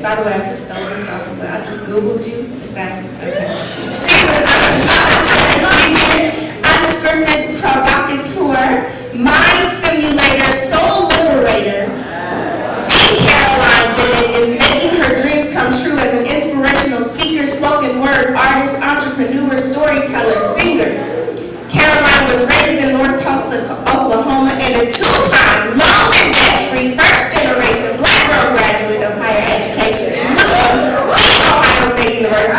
by the way, I just stole this off of, I just Googled you, if that's okay. She's an unapologetic, unscripted provocateur, mind stimulator, soul liberator. Caroline Bennett is making her dreams come true as an inspirational speaker, spoken word artist, entrepreneur, storyteller, singer. Caroline was raised in North Tulsa, Oklahoma, and a two-time, long and debt-free, first-generation Black girl graduate of higher education in Ohio State University.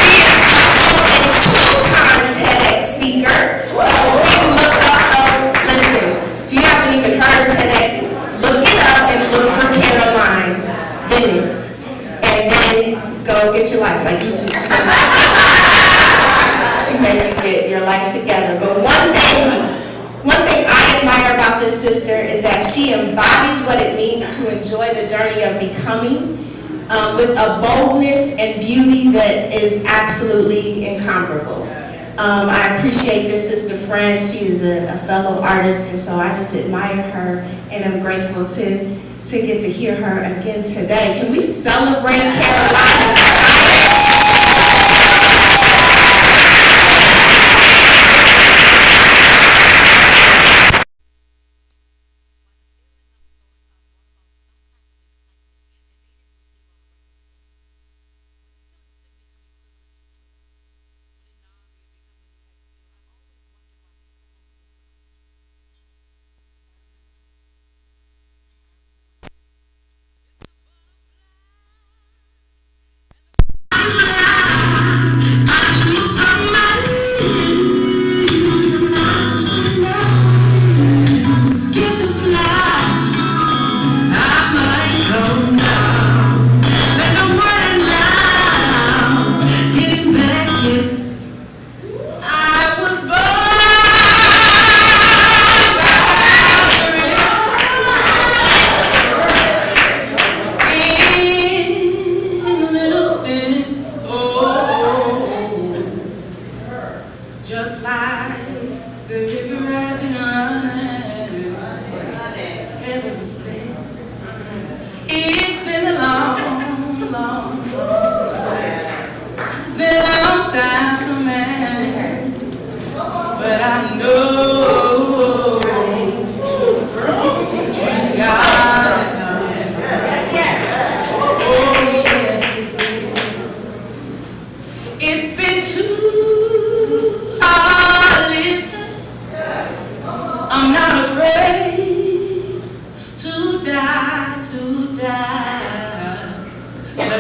She is also a two-time TEDx speaker. So please look up, listen, if you haven't even heard of TEDx, look it up and look for Caroline Bennett. And then go get your life. Like she made you get your life together. But one thing I admire about this sister is that she embodies what it means to enjoy the journey of becoming with a boldness and beauty that is absolutely incomparable. I appreciate this sister friend. She is a fellow artist, and so I just admire her, and I'm grateful to get to hear her again today. Can we celebrate Carolina's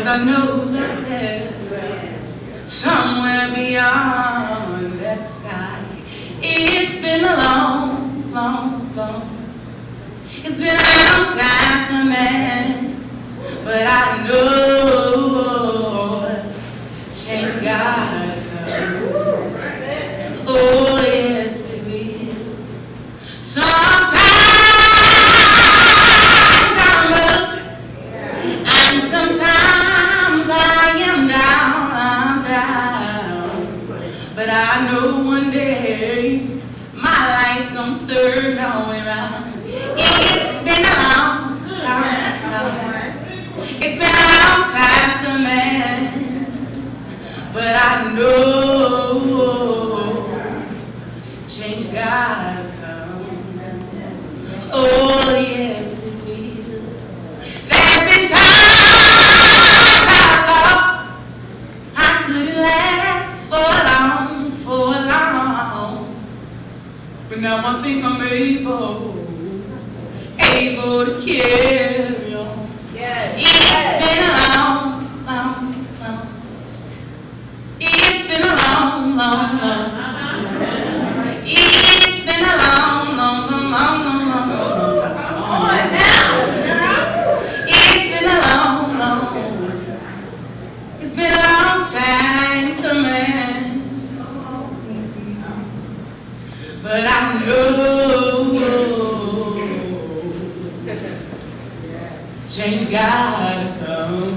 I know that there's somewhere beyond that sky. It's been a long, long, long. It's been a long time coming, but I know change gotta come. Oh yes, it will. Sometimes I'm up, and sometimes I am down. But I know one day my life gonna turn all around. It's been a long, long, long. It's been a long time coming, but I know change gotta come. Oh yes, it will. There's been times I thought I couldn't last for long, but now I think I'm able to carry on. Yes. It's been a long, long, long. It's been a long, long, long. It's been a long, long, long, long, long, long, long. Come on now. It's been a long, long. It's been a long time coming, but I know change gotta come.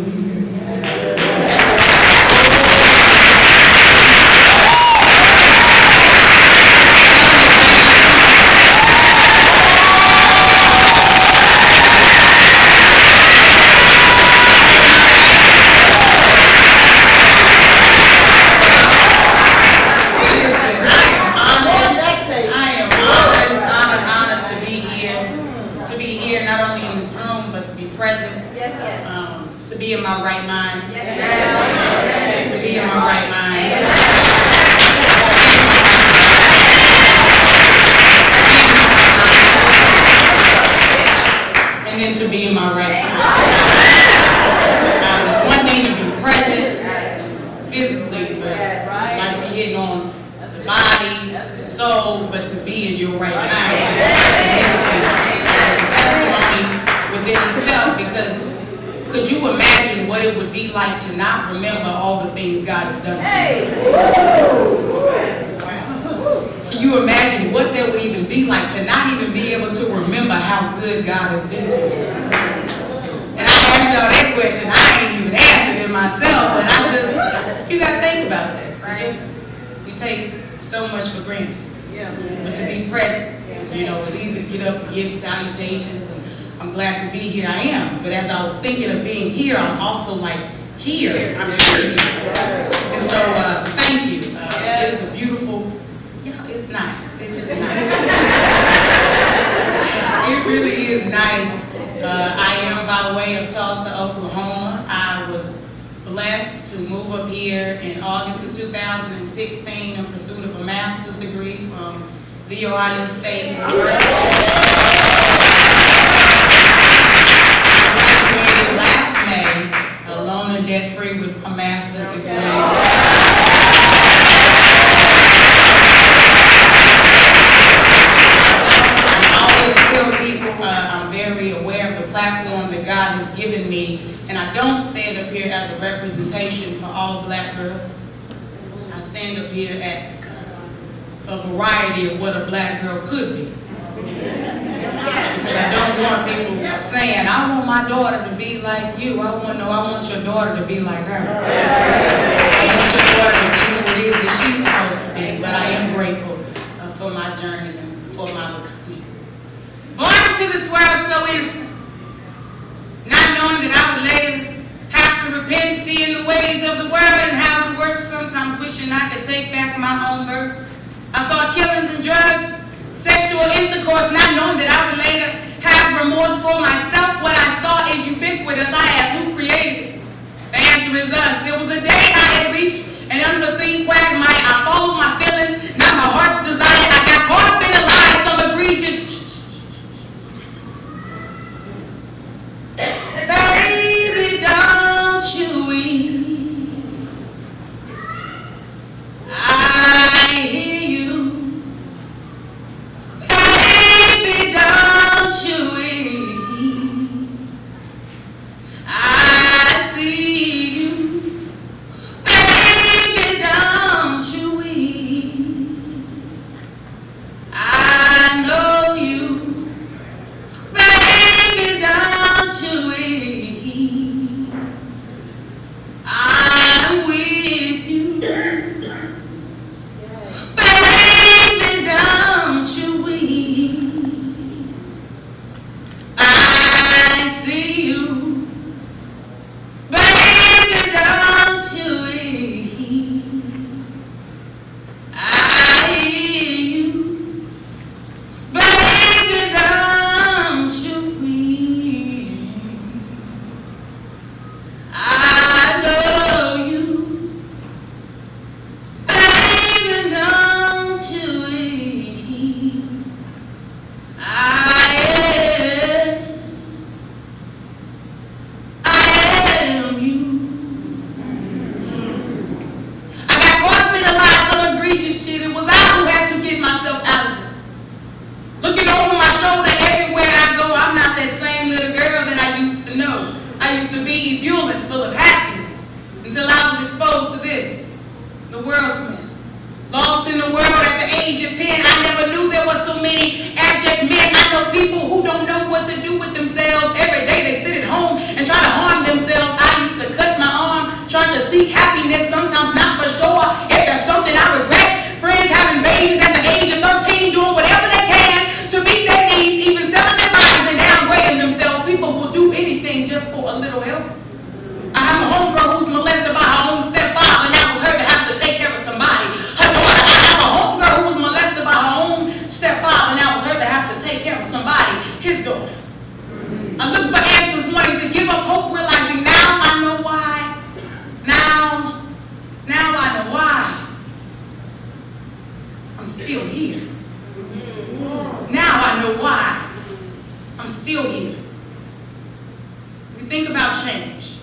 be in my right mind. Yes. To be in my right mind. And then to be in my right mind. It's one thing to be present physically, but like we hitting on the body, the soul, but to be in your right mind. It's a testimony within itself, because could you imagine what it would be like to not remember all the things God has done? Can you imagine what that would even be like to not even be able to remember how good God has been to you? And I asked y'all that question. I ain't even answered it myself, but you got to think about that. So we take so much for granted. But to be present, it's easy to get up and give salutations. I'm glad to be here. I am. But as I was thinking of being here, I'm also like here. I'm here. And so thank you. It is a beautiful, it's nice. It's just nice. It really is nice. I am by way of Tulsa, Oklahoma. I was blessed to move up here in August of 2016 in pursuit of a master's degree from The Ohio State University. Last May, alone and debt-free with a master's degree. I always tell people I'm very aware of the platform that God has given me, and I don't stand up here as a representation for all black girls. I stand up here as a variety of what a black girl could be. Because I don't want people saying, I want my daughter to be like you. I want your daughter to be like her. I want your daughter to be who it is that she's supposed to be. But I am grateful for my journey and for my becoming. Born into this world so innocent, not knowing that I would later have to repent, seeing the ways of the world and how it works, sometimes wishing I could take back my own birth. I saw killings and drugs, sexual intercourse, not knowing that I would later have remorse for myself. What I saw is ubiquitous. I asked, who created it? The answer is us. It was a day I had reached an unforeseen quagmire. I followed my feelings, not my heart's desire. I got caught up in a lie, some egregious. Baby, don't you weep. I hear you. Baby, don't you weep. I see you. Baby, don't you weep. I know you. Baby, don't you weep. I'm with you. Baby, don't you weep. I see you. Baby, don't you weep. I hear you. Baby, don't you weep. I know you. Baby, don't you weep. I am you. I got caught up in a lie, some egregious shit. It was I who had to get myself out of it. Looking over my shoulder everywhere I go, I'm not that same little girl that I used to know. I used to be ebullient, full of happiness, until I was exposed to this, the world's mess. Lost in the world at the age of 10, I never knew there were so many abject men. I know people who don't know what to do with themselves. Every day they sit at home and try to harm themselves. I used to cut my arm, trying to seek happiness, sometimes not for sure. If there's something I regret, friends having babies at the age of 13, doing whatever they can to meet their needs, even selling their bodies and downgrading themselves. People will do anything just for a little help. I have a homegirl who's molested by her own stepfather, and that was her to have to take care of somebody. Her daughter, I have a homegirl who was molested by her own stepfather, and that was her to have to take care of somebody, his daughter. I look for answers, wanting to give up hope, realizing now I still here. We think about change.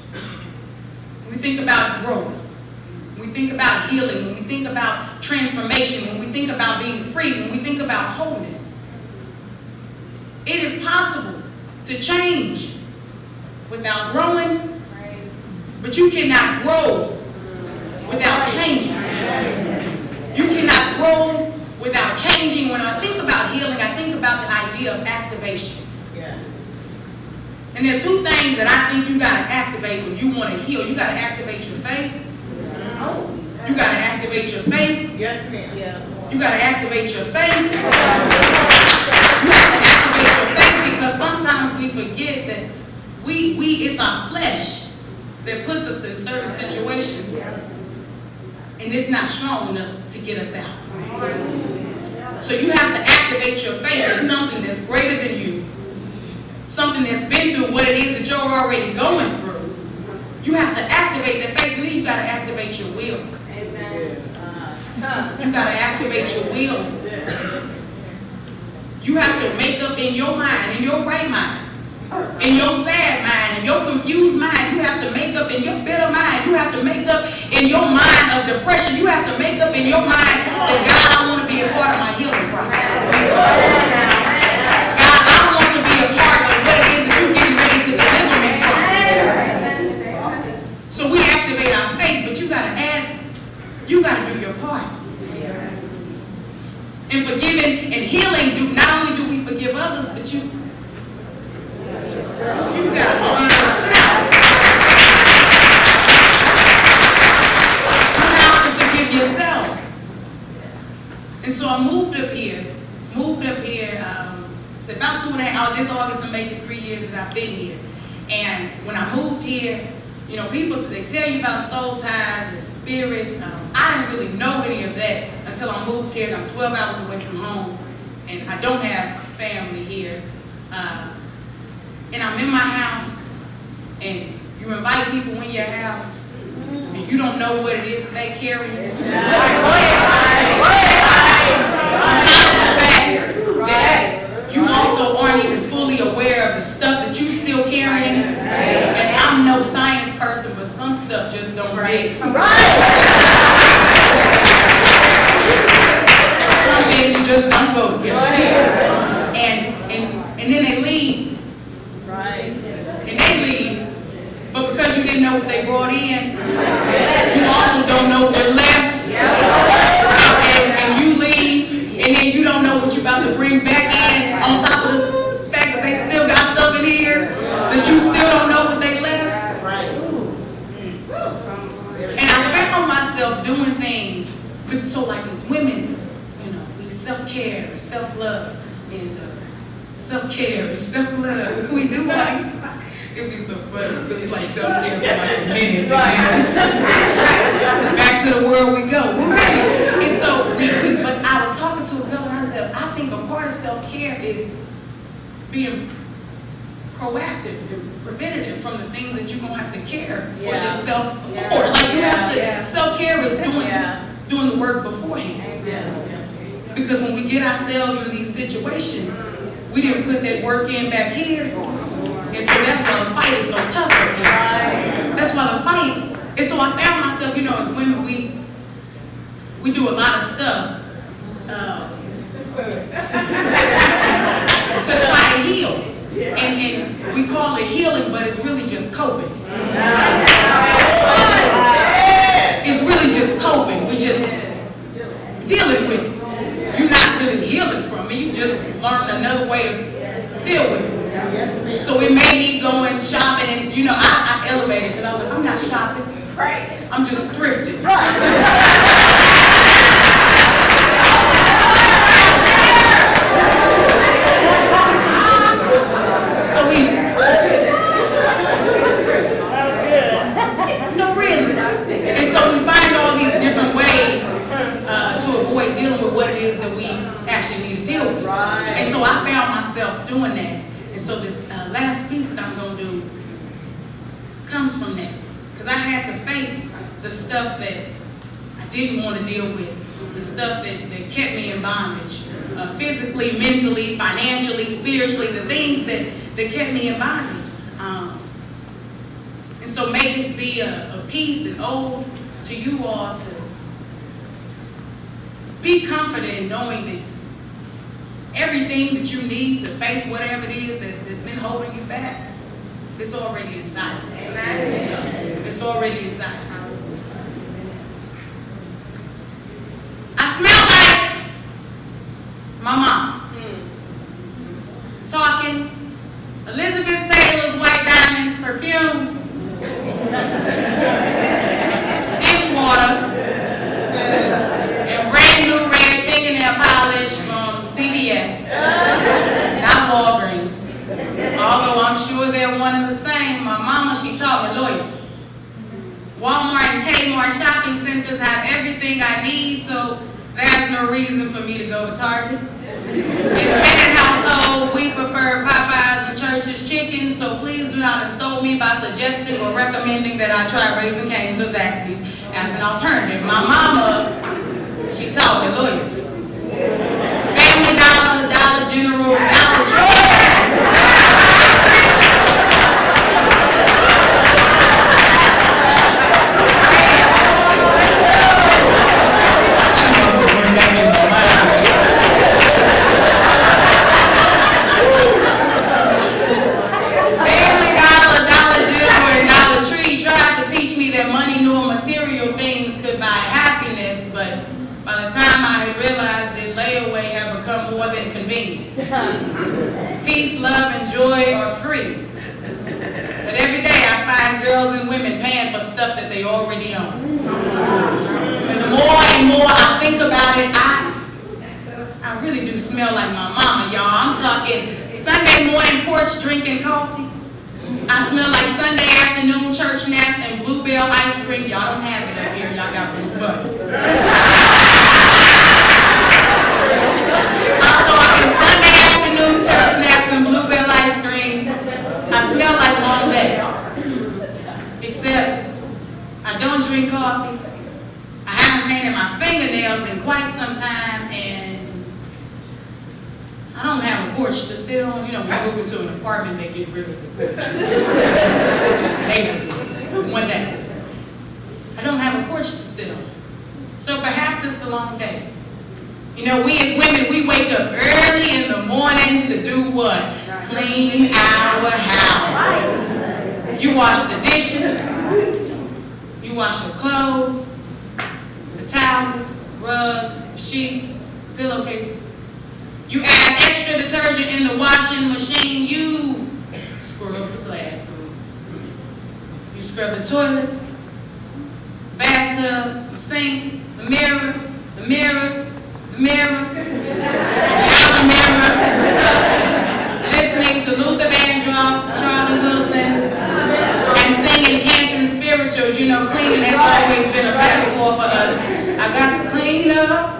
We think about growth. We think about healing. When we think about transformation. When we think about being free. When we think about wholeness. It is possible to change without growing, but you cannot grow without changing. You cannot grow without changing. When I think about healing, I think about the idea of activation. And there are two things that I think you got to activate when you want to heal. You got to activate your faith. You got to activate your faith. Yes, ma'am. You got to activate your faith. You have to activate your faith because sometimes we forget that it's our flesh that puts us in certain situations, and it's not strong enough to get us out. So you have to activate your faith in something that's greater than you, something that's been through what it is that you're already going through. You have to activate that faith, and then you got to activate your will. You got to activate your will. You have to make up in your mind, in your right mind, in your sad mind, in your confused mind. You have to make up in your bitter mind. You have to make up in your mind of depression. You have to make up in your mind that God, I want to be a part of my healing process. God, I want to be a part of what it is that you're getting ready to deliver me from. So we activate our faith, but you got to do your part. And forgiving and healing, not only do we forgive others, but you got to forgive yourself. You have to forgive yourself. And so I moved up here, it's about 2.5, this August I'm making 3 years that I've been here. And when I moved here, people, they tell you about soul ties and spirits. I didn't really know any of that until I moved here. I'm 12 hours away from home, and I don't have family here. And I'm in my house, and you invite people in your house, and you don't know what it is that they carry. On top of the fact that you also aren't even fully aware of the stuff that you still carrying. And I'm no science person, but some stuff just don't mix. Some things just don't go together. And then they leave. And they leave. But because you didn't know what they brought in, you also don't know what they left. And you leave, and then you don't know what you're about to bring back in, on top of the fact that they still got stuff in here, that you still don't know what they left. And I found myself doing things, so like as women, we self-care and self-love, and self-care and self-love. We do all these. It'd be so funny. It'd be like self-care for like a minute. Back to the world we go. And so, but I was talking to a girl and I said, I think a part of self-care is being proactive and preventative from the things that you're going to have to care for yourself for. Like you have to, self-care is doing the work beforehand. Because when we get ourselves in these situations, we didn't put that work in back here. And so that's why the fight is so tough up here. That's why the fight. And so I found myself, as women, we do a lot of stuff to try to heal. And we call it healing, but it's really just coping. It's really just coping. We just dealing with it. You're not really healing from it. You just learn another way to deal with it. So it made me going shopping, and I elevated because I was like, I'm not shopping. I'm just thrifting. No, really. And so we find all these different ways to avoid dealing with what it is that we actually need to deal with. And so I found myself doing that. And so this last piece that I'm going to do comes from that. Because I had to face the stuff that I didn't want to deal with. the stuff that kept me in bondage. Physically, mentally, financially, spiritually, the things that kept me in bondage. And so may this be a piece, an ode to you all to be confident in knowing that everything that you need to face whatever it is that's been holding you back, it's already inside. Amen. It's already inside. I smell like my mom. Talking Elizabeth Taylor's White Diamonds perfume, dishwater, and brand new red fingernail polish from CVS, not Walgreens. Although I'm sure they're one and the same, my mama, she taught me loyalty. Walmart and Kmart shopping centers have everything I need, so there's no reason for me to go to Target. In the Bennett household, we prefer Popeyes and Church's chicken, so please do not insult me by suggesting or recommending that I try Raising Cane's or Zaxby's as an alternative. My mama, she taught me loyalty. Family Dollar, Dollar General, Dollar Tree. More than convenient. Peace, love, and joy are free. But every day I find girls and women paying for stuff that they already own. And the more and more I think about it, I really do smell like my mama, y'all. I'm talking Sunday morning porch drinking coffee. I smell like Sunday afternoon church naps and Bluebell ice cream. Y'all don't have it up here. Y'all got Blue Butter. I'm talking Sunday afternoon church naps and Bluebell ice cream. I smell like long days. Except I don't drink coffee. I haven't painted my fingernails in quite some time, and I don't have a porch to sit on. You know, we move into an apartment, they get rid of the porches. One day. I don't have a porch to sit on. So perhaps it's the long days. You know, we as women, we wake up early in the morning to do what? Clean our house. You wash the dishes. You wash your clothes, the towels, rugs, sheets, pillowcases. You add extra detergent in the washing machine. You scrub the bathroom. You scrub the toilet, bathtub, the sink, the mirror, the mirror, the mirror, the mirror, listening to Luther Vandross, Charlie Wilson, and singing Canton spirituals. You know, cleaning has always been a metaphor for us. I got to clean up.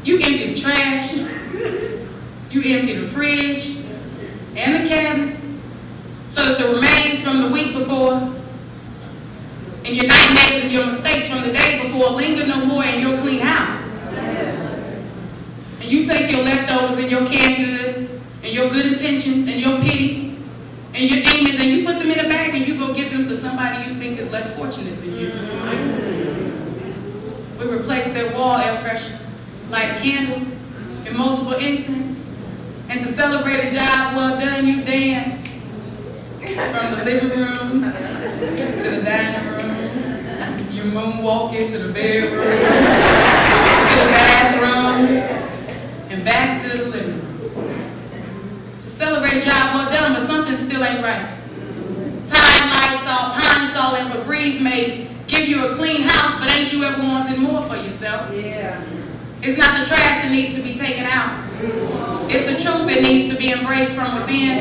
You empty the trash. You empty the fridge and the cabinet so that the remains from the week before and your nightmares and your mistakes from the day before linger no more in your clean house. And you take your leftovers and your canned goods and your good intentions and your pity and your demons and you put them in a bag and you go give them to somebody you think is less fortunate than you. We replace their wall air freshener, light a candle, and multiple incense. And to celebrate a job well done, you dance from the living room to the dining room. You moonwalk into the bedroom, to the bathroom, and back to the living room. To celebrate a job well done, but something still ain't right. Tide, Lysol, Pine Sol, and Febreze may give you a clean house, but ain't you ever wanted more for yourself? Yeah. It's not the trash that needs to be taken out. It's the truth that needs to be embraced from within.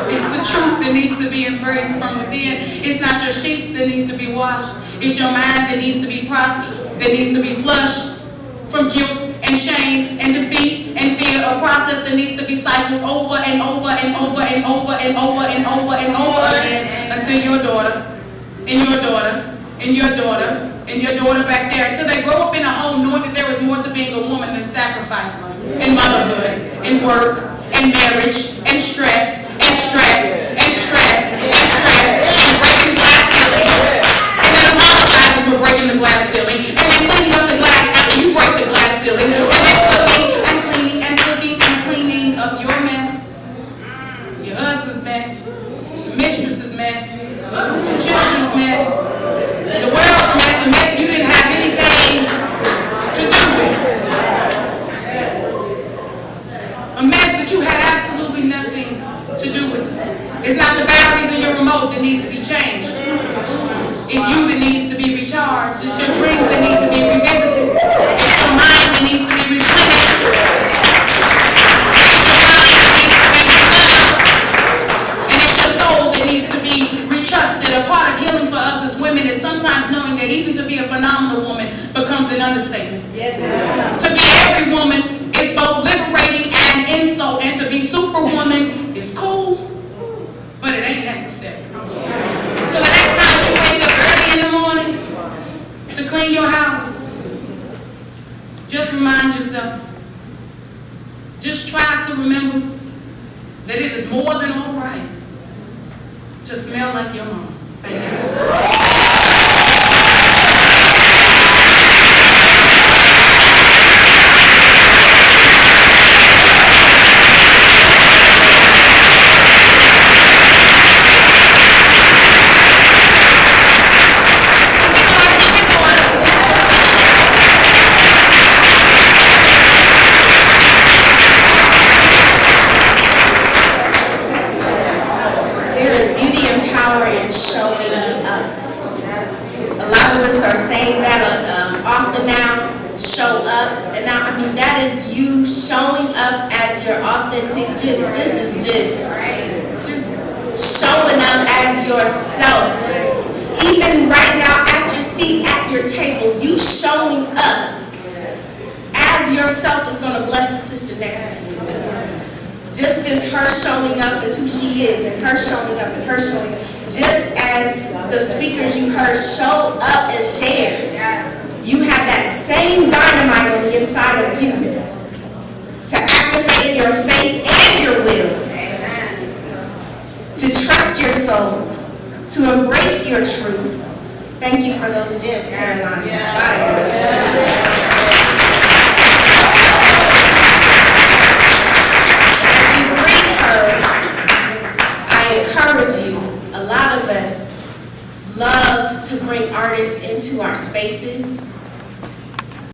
It's the truth that needs to be embraced from within. It's not your sheets that need to be washed. It's your mind that needs to be flushed from guilt and shame and defeat and fear. A process that needs to be cycled over and over and over and over and over and over and over again until your daughter and your daughter and your daughter and your daughter back there, until they grow up in a home knowing that there is more to being a woman than sacrifice and motherhood and work and marriage and stress and stress and stress and stress and breaking glass ceiling and then apologizing for breaking the glass ceiling and then cleaning up the glass after you break the glass ceiling and then cooking and cleaning and cooking and cleaning up your mess, your husband's mess, your mistress's mess, your children's mess, the world's mess, the mess you didn't have anything to do with. A mess that you had absolutely nothing to do with. It's not the batteries in your remote that need to be changed. It's you that needs to be recharged. It's your dreams that need to be revisited. It's your mind that needs to be replenished. It's your body that needs to be renewed. And it's your soul that needs to be retrusted. A part of healing for us as women is sometimes knowing that even to be a phenomenal woman becomes an understatement. Yes, to be every woman is both liberating and insult, and to be superwoman is cool, but it ain't necessary. So the next time you wake up early in the morning to clean your house, just remind yourself, just try to remember that it is more than all right to smell like your mom. Thank you. Showing up. A lot of us are saying that often now, show up. And now, I mean, that is you showing up as your authentic, this is just showing up as yourself. Even right now at your seat, at your table, you showing up as yourself is going to bless the sister next to you. Just as her showing up as who she is, and her showing up and her showing up. Just as the speakers you heard show up and share, you have that same dynamite on the inside of you to activate your faith and your will, to trust your soul, to embrace your truth. Thank you for those gems, Caroline. Inspires.